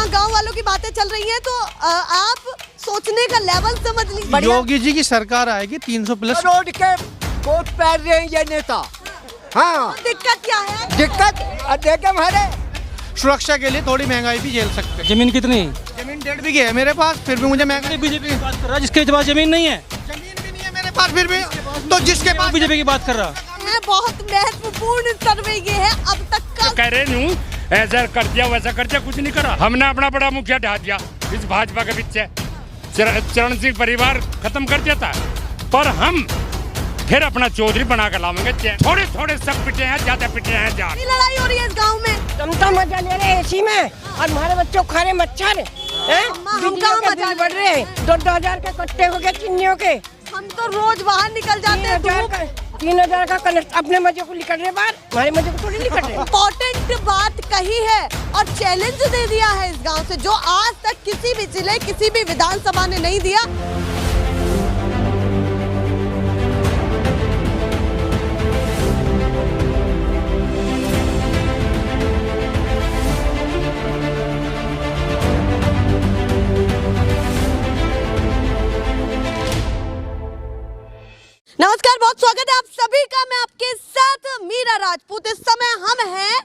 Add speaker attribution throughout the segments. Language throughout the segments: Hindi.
Speaker 1: और गांव वालों की बातें चल रही हैं, तो आप सोचने का लेवल समझ लीजिए।
Speaker 2: योगी जी की सरकार आएगी 300 प्लस।
Speaker 3: रोड के कोट पैर रहे हैं ये नेता। हाँ,
Speaker 1: दिक्कत क्या है?
Speaker 3: दिक्कत देखे हमारे
Speaker 2: सुरक्षा के लिए थोड़ी महंगाई भी झेल सकते हैं।
Speaker 4: जमीन कितनी?
Speaker 2: जमीन 1.5 बीघे है मेरे पास, फिर भी मुझे महंगाई।
Speaker 4: बीजेपी की बात कर रहा है जिसके पास जमीन नहीं है।
Speaker 2: जमीन भी नहीं है मेरे पास, फिर भी तो जिसके पास
Speaker 4: बीजेपी की बात कर रहा
Speaker 1: है। बहुत महत्वपूर्ण सर्वे ये है अब तक का।
Speaker 5: कह रहे हूँ ऐसा कर दिया वैसा कर दिया, कुछ नहीं करा। हमने अपना बड़ा मुखिया ढा दिया इस भाजपा के पीछे। चरण सिंह परिवार खत्म कर दिया था, पर हम फिर अपना चौधरी बना कर लावेंगे। थोड़े थोड़े सब पिटे हैं, ज्यादा पिटे हैं।
Speaker 1: लड़ाई हो रही है इस गाँव में।
Speaker 6: हम तो मजा ले रहे हैं एसी में, और हमारे बच्चों खा रहे मच्छर।
Speaker 1: हम कहाँ मजा
Speaker 6: बढ़ रहे हैं? 2,000 के कट्टे हो गए चिन्नियों के।
Speaker 1: हम तो रोज बाहर निकल जाते हैं।
Speaker 6: 3,000 का कनेक्ट अपने मजे को निकल रहे बाहर, हमारे मजे को थोड़ी निकल रहे।
Speaker 1: इम्पोर्टेंट बात कही है और चैलेंज दे दिया है इस गांव से, जो आज तक किसी भी जिले, किसी भी विधानसभा ने नहीं दिया। नमस्कार, बहुत स्वागत है आप सभी का। मैं आपके साथ मीरा राजपूत। इस समय हम हैं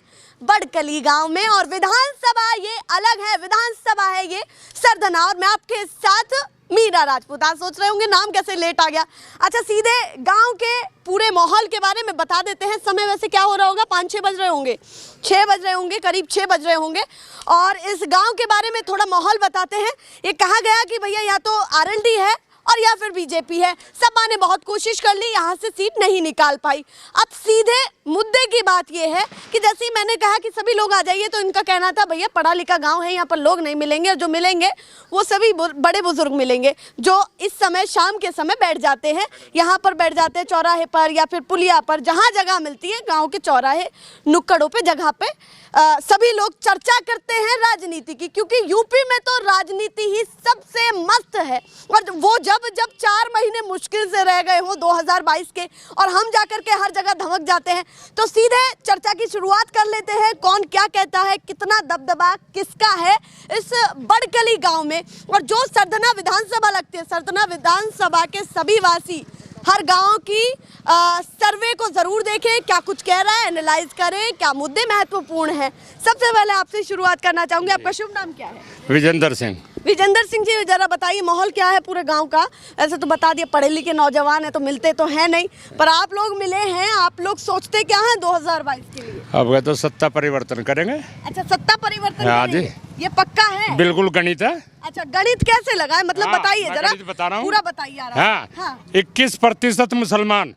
Speaker 1: बड़कली गांव में और विधानसभा ये अलग है, विधानसभा है ये सरधना, और मैं आपके साथ मीरा राजपूत। आप सोच रहे होंगे नाम कैसे लेट आ गया। अच्छा, सीधे गांव के पूरे माहौल के बारे में बता देते हैं। समय वैसे क्या हो रहा होगा, 5-6 बज रहे होंगे, 6 बज रहे होंगे, करीब 6 बज रहे होंगे। और इस गाँव के बारे में थोड़ा माहौल बताते हैं। ये कहा गया कि भैया या तो आरएलडी है और या फिर बीजेपी है। सपा ने बहुत कोशिश कर ली, यहाँ से सीट नहीं निकाल पाई। अब सीधे मुद्दे की बात यह है कि जैसे ही मैंने कहा कि सभी लोग आ जाइए, तो इनका कहना था भैया पढ़ा लिखा गांव है, यहाँ पर लोग नहीं मिलेंगे, और जो मिलेंगे वो सभी बड़े बुजुर्ग मिलेंगे, जो इस समय शाम के समय बैठ जाते हैं, यहाँ पर बैठ जाते हैं चौराहे पर या फिर पुलिया पर, जहाँ जगह मिलती है गाँव के चौराहे नुक्कड़ों पर, जगह पे सभी लोग चर्चा करते हैं राजनीति की, क्योंकि यूपी में तो राजनीति ही सबसे मस्त है। और वो जब 4 महीने मुश्किल से रह गए हों 2022 के, और हम जाकर के हर जगह धमक जाते हैं, तो सीधे चर्चा की शुरुआत कर लेते हैं। कौन क्या कहता है, कितना दबदबा किसका है इस बड़कली गांव में। और जो सरधना विधानसभा लगती है, सरधना विधानसभा के सभी वासी हर गांव की सर्वे को जरूर देखें, क्या कुछ कह रहा है, एनालाइज करें, क्या मुद्दे महत्वपूर्ण हैं। सबसे पहले आपसे शुरुआत करना चाहूंगी, आपका शुभ नाम क्या है?
Speaker 5: विजेंद्र सिंह।
Speaker 1: विजेंद्र सिंह जी, जरा बताइए माहौल क्या है पूरे गांव का। ऐसे तो बता दिए पढ़े लिखे नौजवान है तो मिलते तो है नहीं, पर आप लोग मिले हैं, आप लोग सोचते क्या हैं 2022 के लिए?
Speaker 5: अब तो सत्ता परिवर्तन करेंगे।
Speaker 1: अच्छा, सत्ता परिवर्तन
Speaker 5: हाँ जी,
Speaker 1: ये पक्का है?
Speaker 5: बिल्कुल गणित है।
Speaker 1: अच्छा, गणित कैसे लगा है, मतलब बताइए जरा,
Speaker 5: बता रहा हूँ,
Speaker 1: पूरा बताइए यार।
Speaker 5: हाँ, 21% मुसलमान,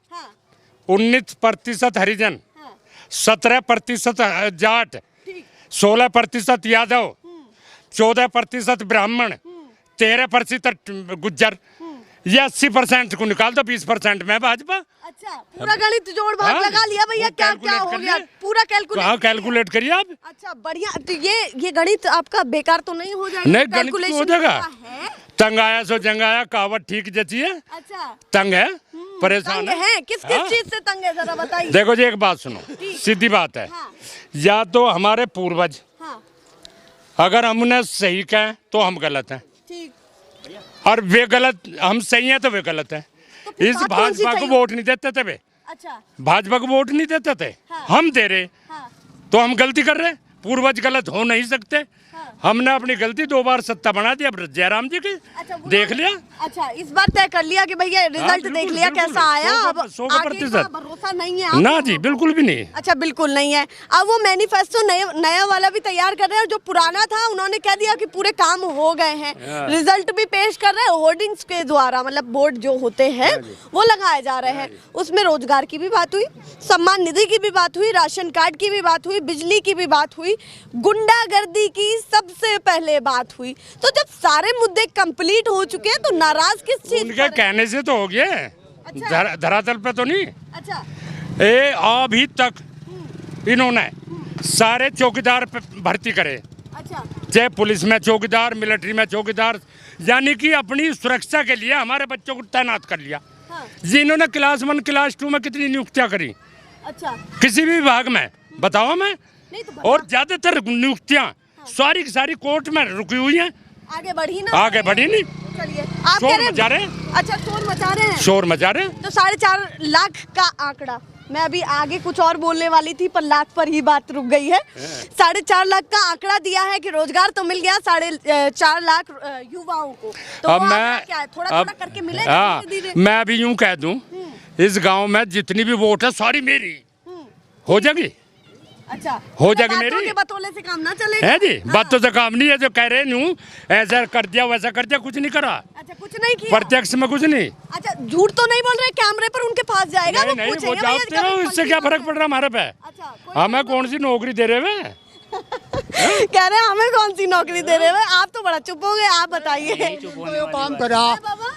Speaker 5: 19% हरिजन, 17% जाट, 16% यादव, 14% ब्राह्मण, 13% गुज्जर, ये 80% को निकाल दो, 20% में भाजपा।
Speaker 1: अच्छा, पूरा गणित जोड़ भाग लगा लिया भैया, क्या क्या हो गया, पूरा
Speaker 5: कैलकुलेट करिए आप।
Speaker 1: अच्छा, बढ़िया। तो ये गणित आपका बेकार तो नहीं हो जाएगा?
Speaker 5: नहीं, गणित हो जाएगा। तंग आया सो जंग आया, कहावत ठीक जची है।
Speaker 1: अच्छा,
Speaker 5: तंग है, परेशान
Speaker 1: है, किस चीज से तंग है जरा बताइए।
Speaker 5: देखो जी, एक बात सुनो, सीधी बात है। या तो हमारे पूर्वज, अगर हमने सही कहा तो हम गलत हैं, और वे गलत, हम सही हैं तो वे गलत हैं। तो इस भाजपा को वोट नहीं देते थे वे। अच्छा, भाजपा को वोट नहीं देते थे। हम दे रहे, तो हम गलती कर रहे। पूर्वज गलत हो नहीं सकते। हमने अपनी गलती 2 बार सत्ता बना दी, अब जयराम जी की देख लिया।
Speaker 1: अच्छा, इस बार तय कर लिया कि भैया रिजल्ट देख लिया कैसा आया, अब
Speaker 5: 100%
Speaker 1: भरोसा नहीं है
Speaker 5: ना जी, बिल्कुल भी नहीं।
Speaker 1: अच्छा, बिल्कुल नहीं है। अब वो मैनिफेस्टो नया वाला भी तैयार कर रहे हैं, जो पुराना था उन्होंने कह दिया कि पूरे काम हो गए हैं। रिजल्ट भी पेश कर रहे हैं होर्डिंग्स के द्वारा, मतलब बोर्ड जो होते हैं वो लगाए जा रहे हैं। उसमें रोजगार की भी बात हुई, सम्मान निधि की भी बात हुई, राशन कार्ड की भी बात हुई, बिजली की भी बात हुई, गुंडागर्दी की सबसे पहले बात हुई। तो जब सारे मुद्दे कंप्लीट हो चुके हैं तो नाराज किस चीज?
Speaker 5: उनके कहने से तो हो गया। अच्छा। धरातल पे तो नहीं।
Speaker 1: अच्छा,
Speaker 5: अभी तक इन्होंने सारे चौकीदार भर्ती करे।
Speaker 1: अच्छा,
Speaker 5: चाहे पुलिस में चौकीदार, मिलिट्री में चौकीदार, यानी कि अपनी सुरक्षा के लिए हमारे बच्चों को तैनात कर लिया। जिन्होंने क्लास 1 क्लास 2 में कितनी नियुक्तियां करी? अच्छा, किसी भी विभाग में बताओ मैं। और ज्यादातर नियुक्तियां सारी की सारी कोर्ट में रुकी हुई है,
Speaker 1: आगे बढ़ी ना,
Speaker 5: आगे बढ़ी नहीं।
Speaker 1: चलिए आप
Speaker 5: शोर
Speaker 1: कह रहे
Speaker 5: मचा रहे हैं।
Speaker 1: अच्छा शोर मचा रहे हैं,
Speaker 5: शोर मचा रहे हैं।
Speaker 1: तो 4.5 लाख का आंकड़ा, मैं अभी आगे कुछ और बोलने वाली थी पर लाख पर ही बात रुक गई है। 4.5 लाख का आंकड़ा दिया है कि रोजगार तो मिल गया 4.5 लाख युवाओं को, तो
Speaker 5: अब
Speaker 1: वो
Speaker 5: मैं
Speaker 1: आंकड़ा क्या है, थोड़ा थोड़ा करके मिलेगा
Speaker 5: हाँ,
Speaker 1: धीरे धीरे।
Speaker 5: मैं भी यूं कह दूं, इस गांव में जितनी भी वोट है सारी मेरी हो जाएगी,
Speaker 1: अच्छा
Speaker 5: हो
Speaker 1: तो
Speaker 5: जाएगी
Speaker 1: बातों
Speaker 5: मेरी।
Speaker 1: के बतौले से काम ना चलेगा
Speaker 5: है जी,
Speaker 1: हाँ।
Speaker 5: बातों से काम नहीं है। जो कह रहे हूँ ऐसा कर दिया वैसा कर दिया, कुछ नहीं करा,
Speaker 1: अच्छा कुछ नहीं किया,
Speaker 5: प्रत्यक्ष में कुछ नहीं।
Speaker 1: अच्छा झूठ तो नहीं बोल रहे, कैमरे पर उनके पास जाएगा
Speaker 5: नहीं नहीं, वो
Speaker 1: पूछेंगे,
Speaker 5: जानते
Speaker 1: भैया,
Speaker 5: हो
Speaker 1: कभी
Speaker 5: इससे क्या
Speaker 1: फंसी
Speaker 5: फर्क पड़ रहा हमारे पे।
Speaker 1: अच्छा कोई
Speaker 5: हमें कौन सी नौकरी दे रहे हैं?
Speaker 1: कह रहे हैं हमें कौन सी नौकरी दे रहे हैं, आप तो बड़ा चुप हो गए, आप बताइए।
Speaker 7: काम करा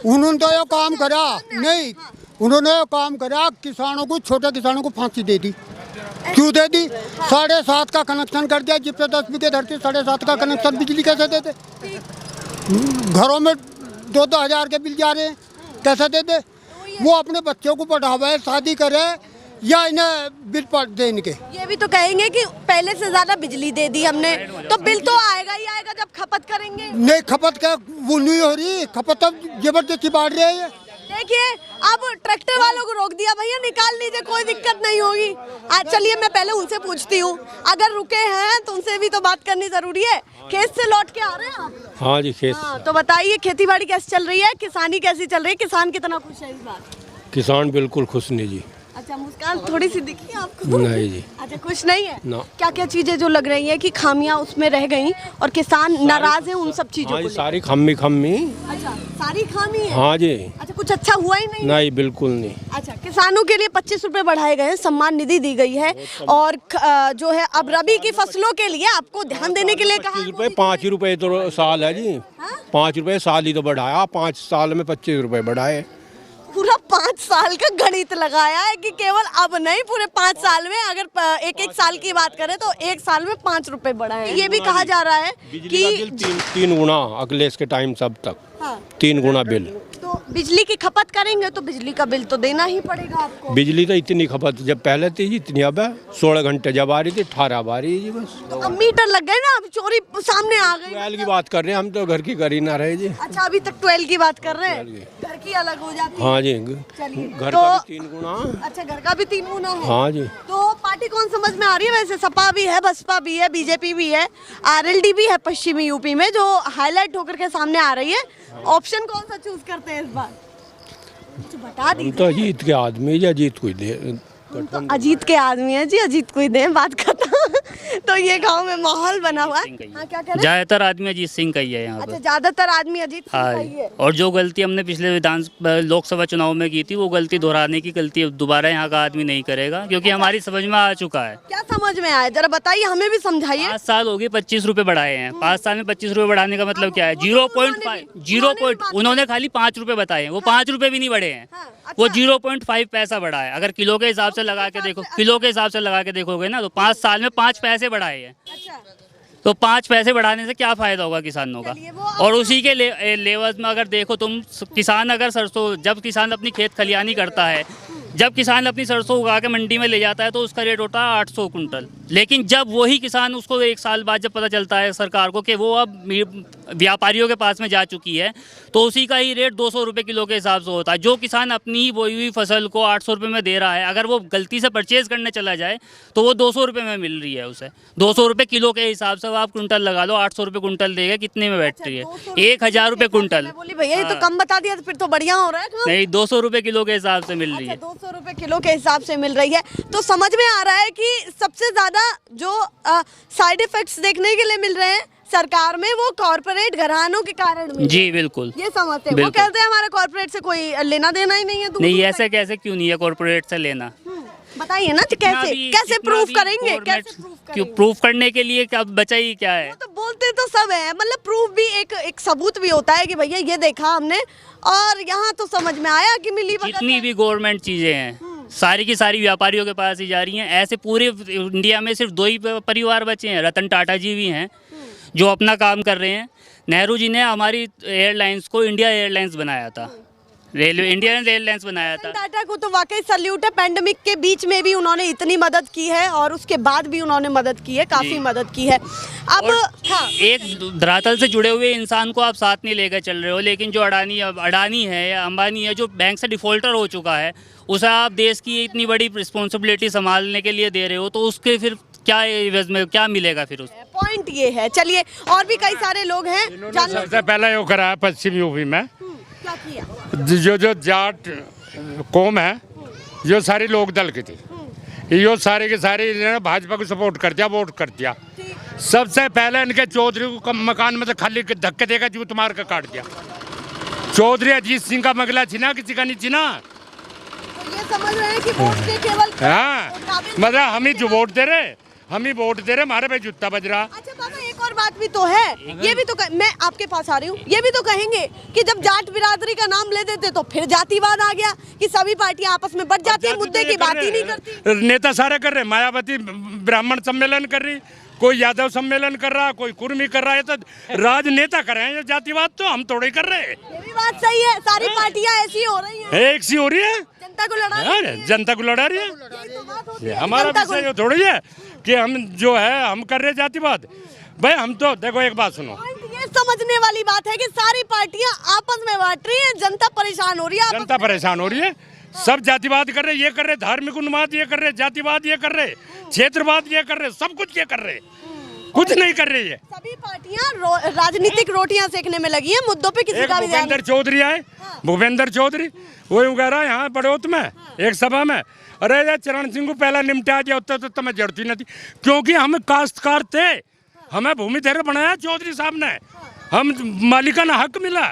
Speaker 7: उन्होंने, तो ये काम करा नहीं, उन्होंने ये काम करा, किसानों को, छोटे किसानों को फांसी दे दी। क्यों दे दी? 7.5 का कनेक्शन कर दिया, जिस पे 10 बीघे धरती 7.5 का कनेक्शन बिजली कैसे देते? घरों में 2-2 हज़ार के बिल जा रहे हैं, कैसे देते? वो अपने बच्चों को पढ़ावे, शादी करे, या इन्हें बिल पर दे इनके।
Speaker 1: ये भी तो कहेंगे कि पहले से ज्यादा बिजली दे दी हमने, तो बिल तो आएगा ही आएगा जब खपत करेंगे।
Speaker 7: नहीं खपत क्या वो नहीं हो रही, खपत अब जबरदस्ती बांट रहे हैं।
Speaker 1: देखिए अब ट्रैक्टर वालों को रोक दिया, भैया निकाल लीजिए, कोई दिक्कत नहीं होगी। आज चलिए मैं पहले उनसे पूछती हूँ, अगर रुके हैं तो उनसे भी तो बात करनी जरूरी है। खेत से लौट के आ रहे हैं आप?
Speaker 8: हाँ जी, खेत।
Speaker 1: हाँ, तो बताइए खेती बाड़ी कैसी चल रही है, किसानी कैसी चल रही है, किसान कितना खुश है इस बार?
Speaker 8: किसान बिल्कुल खुश नहीं जी।
Speaker 1: अच्छा मुस्कान थोड़ी सी दिखी आपको?
Speaker 8: नहीं जी।
Speaker 1: अच्छा खुश नहीं है
Speaker 8: ना।
Speaker 1: क्या क्या चीजें जो लग रही है कि खामियां उसमें रह गई और किसान नाराज है उन सब चीजों
Speaker 8: हाँ
Speaker 1: को
Speaker 8: जी,
Speaker 1: लेकर?
Speaker 8: सारी खम्मी खम्मी।
Speaker 1: अच्छा सारी खामी है।
Speaker 8: हाँ जी।
Speaker 1: अच्छा कुछ अच्छा हुआ ही नहीं?
Speaker 8: नहीं बिल्कुल नहीं।
Speaker 1: अच्छा किसानों के लिए 25 रुपए बढ़ाए गए हैं, सम्मान निधि दी गई है, और जो है अब रबी की फसलों के लिए आपको ध्यान देने के लिए कहा
Speaker 8: 25
Speaker 1: है
Speaker 8: रुपए, 5 रुपए तो साल है जी। 5 रुपए साल ही तो बढ़ाया, 5 साल में 25 रुपए बढ़ाए।
Speaker 1: पूरा 5 साल का गणित लगाया है कि केवल अब नहीं, पूरे 5 साल में, अगर एक साल की बात करें तो 1 साल में 5 रुपए बढ़ाए हैं। ये भी कहा जा रहा है
Speaker 8: बिजली का बिल
Speaker 1: कि
Speaker 8: 3 गुना अगले इसके टाइम सब तक।
Speaker 1: हाँ।
Speaker 8: 3 गुना बिल।
Speaker 1: तो बिजली की खपत करेंगे तो बिजली का बिल तो देना ही पड़ेगा आपको।
Speaker 8: बिजली तो इतनी खपत जब पहले थी इतनी, अब 16 घंटे जब आ रही थी 18 अब आ रही है जी बस।
Speaker 1: तो अब मीटर लग गए ना, अब चोरी सामने आ गई।
Speaker 8: 12 की बात कर रहे हैं हम, तो घर की कर ही ना रहे जी।
Speaker 1: अच्छा अभी तक 12 की बात कर रहे हैं, घर की अलग हो जाती है।
Speaker 8: हाँ जी,
Speaker 1: चलिए
Speaker 8: घर
Speaker 1: तो
Speaker 8: का भी 3 गुना।
Speaker 1: अच्छा घर का भी 3 गुना है।
Speaker 8: हाँ जी।
Speaker 1: तो पार्टी कौन समझ में आ रही है वैसे? सपा भी है, बसपा भी है, बीजेपी भी है, आरएलडी भी है पश्चिमी यूपी में जो हाईलाइट होकर के सामने आ रही है। ऑप्शन कौन सा चूज करते हैं इस बार? कुछ बता
Speaker 8: हम
Speaker 1: दीजिए।
Speaker 8: तो अजीत के आदमी या अजीत कोई दे।
Speaker 1: हम तो अजीत के आदमी है जी, अजीत को ही दें, बात खत्म। तो ये गांव में माहौल बना हुआ है। हाँ क्या कह रहे हैं?
Speaker 9: ज्यादातर आदमी अजीत सिंह का ही है यहाँ
Speaker 1: अच्छा
Speaker 9: पर।
Speaker 1: ज्यादातर आदमी अजीत सिंह का ही
Speaker 9: हाँ,
Speaker 1: है।
Speaker 9: और जो गलती हमने पिछले लोकसभा चुनाव में की थी वो गलती दोहराने की गलती दोबारा यहाँ का आदमी नहीं करेगा, क्योंकि हमारी समझ में आ चुका है।
Speaker 1: क्या समझ में आया जरा बताइए, हमें भी समझाइए।
Speaker 9: 5 साल हो गए 25 रुपए बढ़ाए हैं। 5 साल में 25 रुपए बढ़ाने का मतलब क्या है? 0.5 उन्होंने खाली 5 रुपए बताए हैं, वो 5 रुपए भी नहीं बढ़े हैं। वो 0.5 पैसा बढ़ा है। अगर किलो के हिसाब से लगा के देखो, किलो के हिसाब से लगा के देखोगे ना, तो 5 साल में 5 पैसे बढ़ाए हैं। तो 5 पैसे बढ़ाने से क्या फायदा होगा किसानों का? और उसी के लेवल में अगर देखो तुम, किसान अगर सरसों, जब किसान अपनी खेत खलियानी करता है, जब किसान अपनी सरसों उगा के मंडी में ले जाता है तो उसका रेट होता है 800 कुंटल। लेकिन जब वही किसान, उसको 1 साल बाद जब पता चलता है सरकार को कि वो अब व्यापारियों के पास में जा चुकी है, तो उसी का ही रेट 200 रुपये किलो के हिसाब से होता है। जो किसान अपनी बोई हुई फसल को 800 रुपये में दे रहा है, अगर वो गलती से परचेज करने चला जाए तो वो 200 रुपये में मिल रही है उसे। 200 रुपये किलो के हिसाब से आप कुंटल लगा लो, 800 रुपये कुंटल देगा, कितने में बैठती है? 1000 रुपये कुंटल।
Speaker 1: मैं बोली भैया ये तो कम बता दिया, तो फिर तो बढ़िया हो रहा है काम।
Speaker 9: नहीं, 200 रुपये किलो के हिसाब से मिल रही है।
Speaker 1: 200 रुपए किलो के हिसाब से मिल रही है। तो समझ में आ रहा है कि सबसे ज्यादा जो साइड इफेक्ट्स देखने के लिए मिल रहे हैं सरकार में, वो कॉर्पोरेट घरानों के कारण मिल रहे हैं।
Speaker 9: जी बिल्कुल,
Speaker 1: ये समझते हैं। वो
Speaker 9: बिल्कुल।
Speaker 1: कहते हैं हमारे कॉर्पोरेट से कोई लेना देना ही नहीं है।
Speaker 9: नहीं ऐसे कैसे, क्यों नहीं है कॉर्पोरेट से लेना?
Speaker 1: बताइए ना कैसे प्रूफ करेंगे, कैसे प्रूफ
Speaker 9: क्यों
Speaker 1: करेंगे?
Speaker 9: प्रूफ करने के लिए क्या बचा ही क्या है?
Speaker 1: वो तो बोलते तो सब है, मतलब प्रूफ भी एक सबूत भी होता है कि भैया ये देखा हमने और यहाँ तो समझ में आया कि मिली भगत
Speaker 9: जितनी
Speaker 1: है।
Speaker 9: भी गवर्नमेंट चीजें हैं सारी की सारी व्यापारियों के पास ही जा रही हैं। ऐसे पूरे इंडिया में सिर्फ 2 ही परिवार बचे हैं, रतन टाटा जी भी हैं जो अपना काम कर रहे हैं। नेहरू जी ने हमारी एयरलाइंस को इंडिया एयरलाइंस बनाया था, रेलवे इंडियन एयरलाइंस बनाया था।
Speaker 1: टाटा को तो वाकई सल्यूट है, पैंडेमिक के बीच में भी उन्होंने इतनी मदद की है और उसके बाद भी उन्होंने मदद की है, काफी मदद की है। अब हाँ,
Speaker 9: एक धरातल से जुड़े हुए इंसान को आप साथ नहीं लेकर चल रहे हो, लेकिन जो अडानी है या अंबानी है, जो बैंक से डिफॉल्टर हो चुका है, उसे आप देश की इतनी बड़ी रिस्पॉन्सिबिलिटी संभालने के लिए दे रहे हो, तो उसके फिर क्या एवज में क्या मिलेगा फिर उस
Speaker 1: पॉइंट ये है। चलिए, और भी कई सारे लोग हैं।
Speaker 5: सबसे पहले वो करा पश्चिम यूपी में,
Speaker 1: क्या किया?
Speaker 5: जो जाट कौम है, जो सारी लोक दल की थी, यो सारे के सारे इन्होंने भाजपा को सपोर्ट कर दिया, वोट कर दिया। सबसे पहले इनके चौधरी को मकान में से खाली धक्के देगा, जूत मार कर काट दिया। चौधरी अजीत सिंह का मगला छिना, किसी का नहीं छिना।
Speaker 1: तो ये समझ रहे हैं कि वोट के केवल
Speaker 5: हाँ, मतलब हम ही जो वोट दे रहे, हम ही वोट दे रहे, हमारे पे जूता बज रहा।
Speaker 1: अच्छा बाबा, एक और बात भी तो है, ये भी तो मैं आपके पास आ रही हूँ, ये भी तो कहेंगे कि जब जाट बिरादरी का नाम ले देते तो फिर जातिवाद आ गया, कि सभी पार्टियां आपस में बढ़ जाती है, मुद्दे की बात ही नहीं करती।
Speaker 5: नेता सारे कर रहे, मायावती ब्राह्मण सम्मेलन कर रही, कोई यादव सम्मेलन कर रहा, कोई कुर्मी कर रहा है, तो राजनेता कर रहे हैं। जातिवाद तो हम थोड़े कर रहे हैं।
Speaker 1: ये भी बात सही है, सारी पार्टियां ऐसी हो रही हैं,
Speaker 5: एक सी हो रही है,
Speaker 1: जनता को लड़ा रही है।
Speaker 5: जनता को लड़ा रही है। हमारा विषय ये थोड़ी है कि हम जो है हम कर रहे जातिवाद। भाई हम तो देखो, एक बात सुनो,
Speaker 1: ये समझने वाली बात है कि सारी पार्टियां आपस में बांट रही हैं, जनता परेशान हो रही है,
Speaker 5: जनता परेशान हो रही है। सब जातिवाद कर रहे, ये कर रहे, धार्मिक उन्माद ये कर रहे, जातिवाद ये कर रहे, क्षेत्रवाद ये कर रहे, सब कुछ ये कर रहे, कुछ नहीं कर रही है।
Speaker 1: सभी पार्टियां राजनीतिक रोटियां सेकने में लगी हैं, मुद्दों पे किसी का भी ध्यान
Speaker 5: भूपेंद्र चौधरी आए, भूपेंद्र चौधरी वो कह रहा है यहाँ बड़ौत में एक सभा में, अरे यार चरण सिंह को पहला निपटा दिया, उत्तर तो मैं जड़ती नहीं थी, क्योंकि हम काश्तकार थे, हमें भूमि धैर्य बनाया चौधरी साहब ने, हम मालिकाना हक मिला।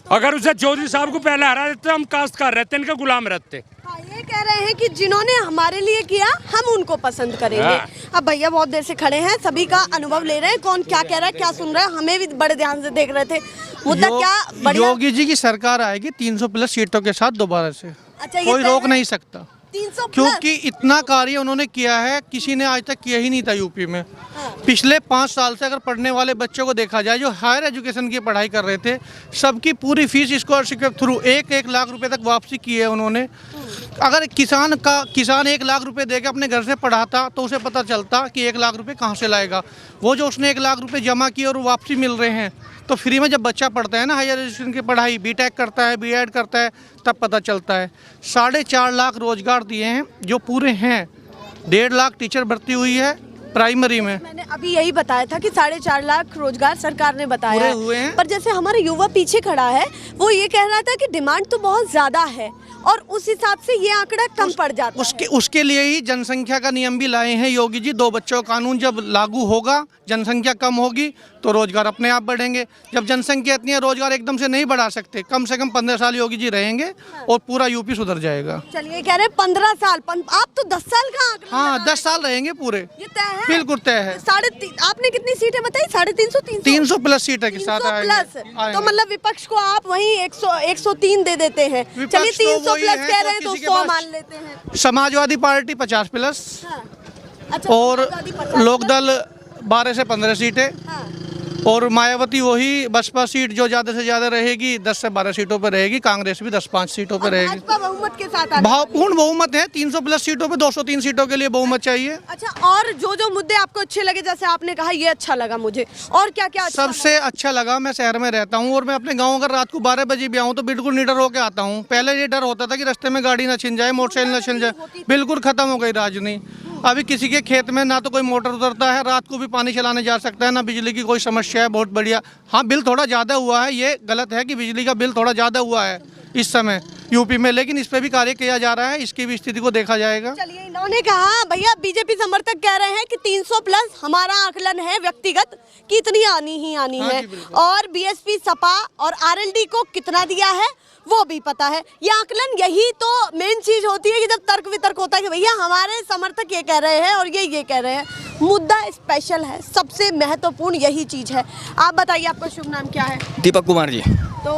Speaker 5: अगर उसे चौधरी साहब को पहले हरा देते हम काश्तकार रहते, इनके गुलाम रहते।
Speaker 1: हाँ, ये कह रहे हैं कि जिन्होंने हमारे लिए किया हम उनको पसंद करेंगे।
Speaker 5: हाँ।
Speaker 1: अब भैया बहुत देर से खड़े हैं, सभी का अनुभव ले रहे हैं, कौन क्या कह रहा है, क्या सुन रहा है, हमें भी बड़े ध्यान से देख रहे थे। मुद्दा क्या बढ़िया।
Speaker 2: योगी जी की सरकार आएगी 300 प्लस सीटों के साथ दोबारा से।
Speaker 1: अच्छा, ये
Speaker 2: कोई रोक नहीं सकता,
Speaker 1: 300
Speaker 2: क्योंकि इतना कार्य उन्होंने किया है, किसी ने आज तक किया ही नहीं था यूपी में। पिछले 5 साल से अगर पढ़ने वाले बच्चों को देखा जाए, जो हायर एजुकेशन की पढ़ाई कर रहे थे, सबकी पूरी फीस स्कॉलरशिप के थ्रू 1-1 लाख रुपए तक वापसी की है उन्होंने। अगर किसान 1 लाख रुपए देकर अपने घर से पढ़ाता तो उसे पता चलता कि 1 लाख रुपए कहाँ से लाएगा। वो जो उसने 1 लाख रुपए जमा किए और वापसी मिल रहे हैं, तो फ्री में जब बच्चा पढ़ता है ना, हायर एजुकेशन की पढ़ाई, बीटेक करता है, बीएड करता है, तब पता चलता है। 4.5 लाख रोजगार दिए हैं जो पूरे हैं। 1.5 लाख टीचर भर्ती हुई है प्राइमरी में।
Speaker 1: मैंने अभी यही बताया था कि 4.5 लाख रोजगार सरकार ने बताया
Speaker 2: पूरे
Speaker 1: है।
Speaker 2: हुए हैं।
Speaker 1: पर जैसे हमारा युवा पीछे खड़ा है, वो ये कह रहा था कि डिमांड तो बहुत ज्यादा है और उस हिसाब से ये आंकड़ा कम पड़ जाता है।
Speaker 2: उसके लिए ही जनसंख्या का नियम भी लाए हैं योगी जी। 2 बच्चों का कानून जब लागू होगा, जनसंख्या कम होगी तो रोजगार अपने आप बढ़ेंगे। जब जनसंख्या इतनी है, रोजगार एकदम से नहीं बढ़ा सकते। कम से कम 15 साल योगी जी रहेंगे और पूरा यूपी सुधर जाएगा।
Speaker 1: चलिए, कह रहे हैं 15 साल, आप तो 10 साल का आंकड़ा
Speaker 2: हाँ,
Speaker 1: लगा
Speaker 2: 10 साल रहेंगे पूरे।
Speaker 1: ये तय है,
Speaker 2: बिल्कुल तय है।
Speaker 1: 3.5 आपने कितनी सीटें बताई? 350
Speaker 2: 300 प्लस सीटें के साथ
Speaker 1: 300 प्लस।
Speaker 2: आएंगे।
Speaker 1: तो मतलब विपक्ष को आप वहीं 103 दे देते हैं।
Speaker 2: विपक्ष
Speaker 1: चलिए,
Speaker 2: तो
Speaker 1: 300
Speaker 2: वही
Speaker 1: प्लस
Speaker 2: है
Speaker 1: कह
Speaker 2: तो
Speaker 1: रहे हैं तो
Speaker 2: किसी के
Speaker 1: 100
Speaker 2: पास-
Speaker 1: मान लेते हैं।
Speaker 2: समाजवादी पार्टी 50 प्लस
Speaker 1: हाँ। अच्छा,
Speaker 2: और
Speaker 1: समाजवादी 50
Speaker 2: लोकदल 12 से 15 सीटें
Speaker 1: हाँ।
Speaker 2: और मायावती वही बसपा सीट जो ज़्यादा से ज़्यादा रहेगी, 10 से 12 सीटों पर रहेगी। कांग्रेस भी 10-5 सीटों पर
Speaker 1: और
Speaker 2: रहेगी।
Speaker 1: भाजपा बहुमत के साथ आ
Speaker 2: पूर्ण बहुमत है। 300 प्लस सीटों पे 203 सीटों के लिए बहुमत चाहिए।
Speaker 1: अच्छा, और जो मुद्दे आपको अच्छे लगे, जैसे आपने कहा ये अच्छा लगा मुझे, और क्या क्या अच्छा
Speaker 2: सबसे अच्छा लगा, मैं शहर में रहता हूँ और मैं अपने गांव अगर रात को 12 बजे भी आऊँ तो बिल्कुल निडर होकर आता हूँ। पहले ये डर होता था कि रास्ते में गाड़ी ना छिन जाए, मोटरसाइकिल ना छिन जाए। बिल्कुल खत्म हो गई राजनी। अभी किसी के खेत में ना तो कोई मोटर उतरता है, रात को भी पानी चलाने जा सकता है, ना बिजली की कोई समस्या है। बहुत बढ़िया। हाँ, बिल थोड़ा ज़्यादा हुआ है, ये गलत है कि बिजली का बिल थोड़ा ज़्यादा हुआ है इस समय यूपी में, लेकिन इस पे भी कार्य किया जा रहा है, इसकी भी स्थिति को देखा जाएगा।
Speaker 1: चलिए, इन्होंने कहा भैया बीजेपी समर्थक कह रहे हैं कि 300 प्लस हमारा आकलन है व्यक्तिगत कि इतनी आनी ही आनी
Speaker 2: हाँ
Speaker 1: है,
Speaker 2: जी, बिल्कुल।
Speaker 1: और बीएसपी सपा और आरएलडी को कितना दिया है वो भी पता है। ये आकलन, यही तो मेन चीज होती है कि जब तर्क वितर्क होता है कि भैया हमारे समर्थक ये कह रहे हैं और ये कह रहे हैं। मुद्दा स्पेशल है, सबसे महत्वपूर्ण यही चीज है। आप बताइए, आपका शुभ नाम क्या है?
Speaker 3: दीपक कुमार जी।
Speaker 1: तो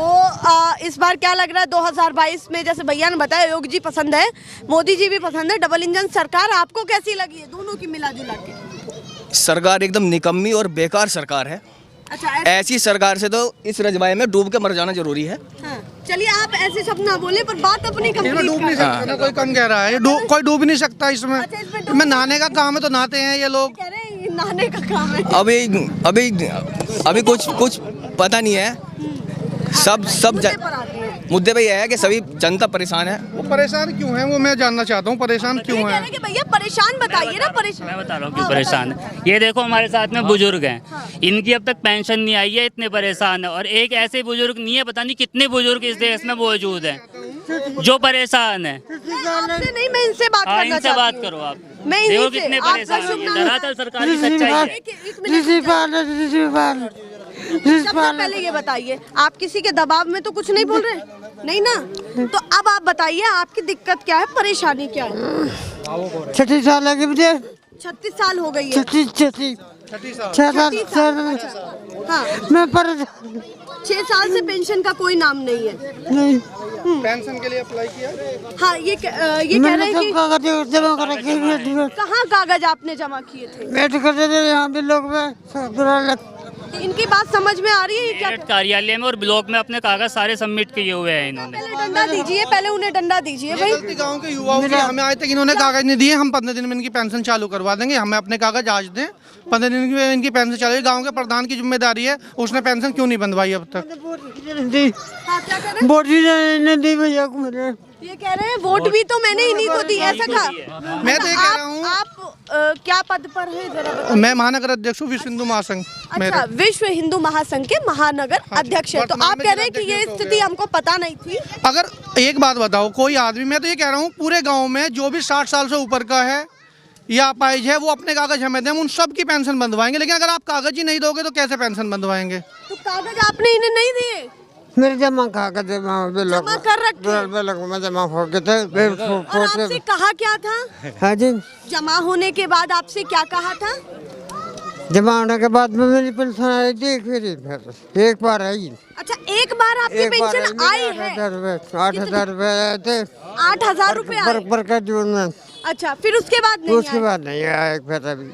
Speaker 1: इस बार क्या लग रहा है 2022 में? जैसे भैया ने बताया योगी जी पसंद है, मोदी जी भी पसंद है, डबल इंजन सरकार आपको कैसी लगी है दोनों की मिला जुला के?
Speaker 3: सरकार एकदम निकम्मी और बेकार सरकार है।
Speaker 1: अच्छा,
Speaker 3: ऐसी सरकार से तो इस रजवाए में डूब के मर जाना जरूरी है।
Speaker 1: हाँ। चलिए आप ऐसे शब्द ना बोले, पर बात अपनी
Speaker 2: इसमें
Speaker 1: कंप्लीट
Speaker 2: डूब नहीं
Speaker 1: कर।
Speaker 2: सकता ना, कोई कम कह रहा है, कोई डूब नहीं सकता इसमें।
Speaker 1: अच्छा, इसमें डूब-
Speaker 2: मैं नहाने का काम है तो नहाते हैं ये लोग।
Speaker 1: कह रहे हैं ये नहाने का काम है।
Speaker 3: अभी कुछ पता नहीं है। सब
Speaker 1: मुद्दे पर आते हैं।
Speaker 3: मुद्दे पे यह है कि सभी जनता परेशान है।
Speaker 2: वो परेशान क्यों है वो मैं जानना चाहता हूँ, परेशान क्यों
Speaker 1: ये कह
Speaker 2: है?
Speaker 1: रहे हैं कि भैया परेशान बताइए ना, परेशान।
Speaker 9: मैं बता रहा हूँ क्यों परेशान है। ये देखो हमारे साथ में बुजुर्ग हैं, इनकी अब तक पेंशन नहीं आई है, इतने परेशान है। और एक ऐसे बुजुर्ग नहीं है, पता नहीं कितने बुजुर्ग इस देश में मौजूद हैं जो परेशान है।
Speaker 1: आपसे नहीं, मैं इनसे बात
Speaker 9: हाँ,
Speaker 1: करना
Speaker 9: इनसे
Speaker 1: चाहती
Speaker 9: बात
Speaker 1: हूँ।
Speaker 9: करो आप।
Speaker 1: मैं
Speaker 9: देखो
Speaker 1: इन्हीं से-
Speaker 9: कितने
Speaker 1: आपका
Speaker 9: परेशान
Speaker 1: शुभ
Speaker 9: है।
Speaker 1: नाम
Speaker 9: दरअसल सरकारी सच्चाई है।
Speaker 1: एक मिनट। सबसे पहले ये बताइए, आप किसी के दबाव में तो कुछ नहीं बोल रहे? नहीं ना? तो अब आप बताइए आपकी दिक्कत क्या है, परेशानी क्या है?
Speaker 7: 36 साल है कि मुझे
Speaker 1: 36 साल हो गई है।
Speaker 7: 36
Speaker 1: 36 साल। हाँ,
Speaker 7: मैं परेशान
Speaker 1: 6 साल से पेंशन का कोई नाम नहीं है।
Speaker 7: नहीं।
Speaker 2: पेंशन के लिए अप्लाई किया?
Speaker 1: हाँ, ये कह रहे हैं कि
Speaker 7: कागज जमा कर रखे हैं।
Speaker 1: कहाँ कागज आपने जमा किए थे?
Speaker 7: वेट करते थे यहाँ पे लोग में
Speaker 1: इनकी बात समझ में आ रही है? ये क्या?
Speaker 9: मेरठ कार्यालय में और ब्लॉक में अपने कागज सारे सबमिट किए हुए हैं इन्होंने।
Speaker 1: पहले डंडा दीजिए, पहले उन्हें डंडा दीजिए भाई।
Speaker 2: गलती गांव के युवाओं की, हमें आज तक इन्होंने कागज नहीं दिए। हम 15 दिन में इनकी पेंशन चालू करवा देंगे, हमें अपने कागज आज दें। 15 दिन में इनकी पेंशन चालू। गांव के प्रधान की जिम्मेदारी है, उसने पेंशन क्यों नहीं बंधवाई अब तक?
Speaker 1: हाँ, क्या कह रहे हैं?
Speaker 7: वोट भी नहीं दी भैया को मैंने।
Speaker 1: ये कह रहे हैं वोट भी तो मैंने इन्हीं को दी, ऐसा कहा?
Speaker 2: मैं तो ये कह रहा हूँ,
Speaker 1: आप क्या पद पर है जरा बताइए।
Speaker 2: मैं महानगर अध्यक्ष हूँ विश्व हिंदू महासंघ।
Speaker 1: अच्छा, विश्व हिंदू महासंघ के महानगर अध्यक्ष है। तो
Speaker 2: वर्तमान
Speaker 1: आप
Speaker 2: में
Speaker 1: कह रहे हैं कि
Speaker 2: जिला
Speaker 1: ये
Speaker 2: अध्यक्ष हो
Speaker 1: स्थिति
Speaker 2: गए।
Speaker 1: हमको पता नहीं थी।
Speaker 2: अगर एक बात बताओ, कोई आदमी, मैं तो ये कह रहा हूँ पूरे गांव में जो भी 60 साल से ऊपर का है या अपाहिज है, वो अपने कागज हमें दें, हम उन सब की पेंशन बंधवाएंगे। लेकिन अगर आप कागज ही नहीं दोगे तो कैसे पेंशन बंधवाएंगे?
Speaker 1: तो कागज आपने इन्हें नहीं दिए?
Speaker 7: मेरे जमा कागज
Speaker 1: जमा कर रखे?
Speaker 7: में जमा हो गए थे।
Speaker 1: और आपसे कहा क्या था?
Speaker 7: हाँ जी,
Speaker 1: जमा होने के बाद आपसे क्या कहा था?
Speaker 7: जमा होने के बाद में मेरी पेंशन आई थी फिर एक बार आई।
Speaker 1: अच्छा, एक बार आपकी पेंशन आई है?
Speaker 7: 8,000 रुपए आए थे
Speaker 1: 8,000 रुपए आए?
Speaker 7: पर का जून में।
Speaker 1: अच्छा, फिर उसके बाद नहीं
Speaker 7: उसके
Speaker 1: आए?
Speaker 7: बाद नहीं आया एक पैसा भी।